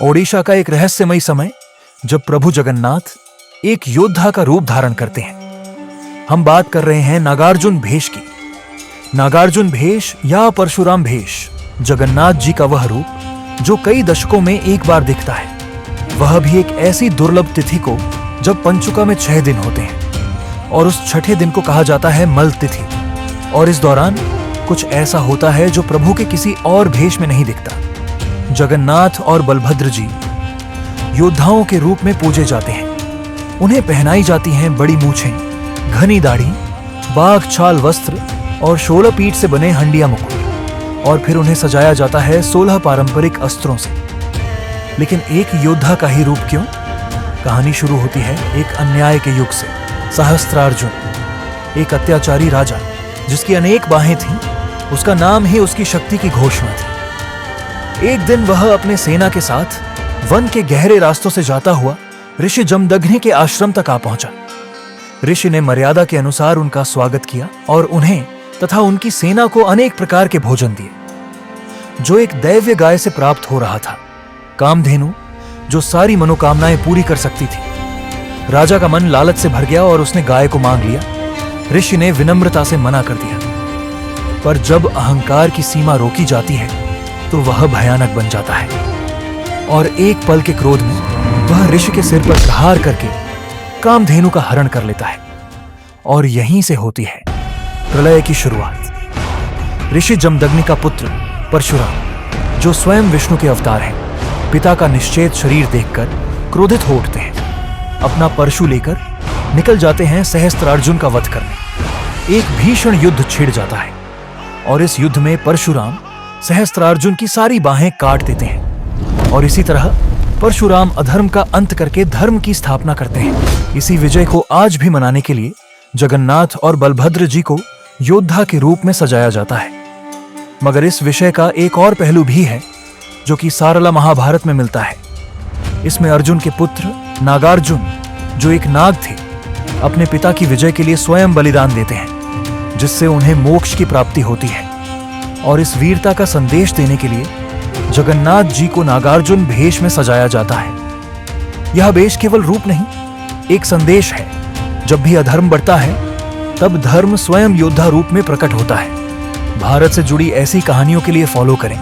ओडिशा का एक रहस्यमयी समय जब प्रभु जगन्नाथ एक योद्धा का रूप धारण करते हैं। हम बात कर रहे हैं नागार्जुन भेष की। नागार्जुन भेष या परशुराम भेष जगन्नाथ जी का वह रूप जो कई दशकों में एक बार दिखता है, वह भी एक ऐसी दुर्लभ तिथि को जब पंचुका में 6 दिन होते हैं और उस छठे दिन को कहा जाता है मल तिथि। और इस दौरान कुछ ऐसा होता है जो प्रभु के किसी और भेष में नहीं दिखता। जगन्नाथ और बलभद्र जी योद्धाओं के रूप में पूजे जाते हैं। उन्हें पहनाई जाती हैं बड़ी मूछें, घनी दाढ़ी, बाघ छाल वस्त्र और 16 पीठ से बने हंडिया मुकुट, और फिर उन्हें सजाया जाता है 16 पारंपरिक अस्त्रों से। लेकिन एक योद्धा का ही रूप क्यों? कहानी शुरू होती है एक अन्याय के युग से। सहस्त्रार्जुन, एक अत्याचारी राजा जिसकी अनेक बाहें थीं, उसका नाम ही उसकी शक्ति की घोषणा थी। एक दिन वह अपने सेना के साथ वन के गहरे रास्तों से जाता हुआ ऋषि जमदग्नि के आश्रम तक आ पहुंचा। ऋषि ने मर्यादा के अनुसार उनका स्वागत किया और उन्हें तथा उनकी सेना को अनेक प्रकार के भोजन दिए, जो एक दैव्य गाय से प्राप्त हो रहा था, कामधेनु, जो सारी मनोकामनाएं पूरी कर सकती थी। राजा का मन लालच से भर गया और उसने गाय को मांग लिया। ऋषि ने विनम्रता से मना कर दिया, पर जब अहंकार की सीमा रोकी जाती है तो वह भयानक बन जाता है और एक पल के क्रोध में वह ऋषि के सिर पर प्रहार करके कामधेनु का हरण कर लेता है। और यहीं से होती है प्रलय की शुरुआत। ऋषि जमदग्नि का पुत्र परशुराम, जो स्वयं विष्णु के अवतार हैं, पिता का निश्चेत शरीर देखकर क्रोधित हो उठते हैं। अपना परशु लेकर निकल जाते हैं सहस्त्रार्जुन का वध करने। एक भीषण युद्ध छिड़ जाता है और इस युद्ध में परशुराम सहस्त्रार्जुन की सारी बाहें काट देते हैं और इसी तरह परशुराम अधर्म का अंत करके धर्म की स्थापना करते हैं। इसी विजय को आज भी मनाने के लिए जगन्नाथ और बलभद्र जी को योद्धा के रूप में सजाया जाता है। मगर इस विषय का एक और पहलू भी है जो कि सारला महाभारत में मिलता है। इसमें अर्जुन के पुत्र नागार्जुन, जो एक नाग थे, अपने पिता की विजय के लिए स्वयं बलिदान देते हैं, जिससे उन्हें मोक्ष की प्राप्ति होती है। और इस वीरता का संदेश देने के लिए जगन्नाथ जी को नागार्जुन भेष में सजाया जाता है। यह भेष केवल रूप नहीं, एक संदेश है। जब भी अधर्म बढ़ता है तब धर्म स्वयं योद्धा रूप में प्रकट होता है। भारत से जुड़ी ऐसी कहानियों के लिए फॉलो करें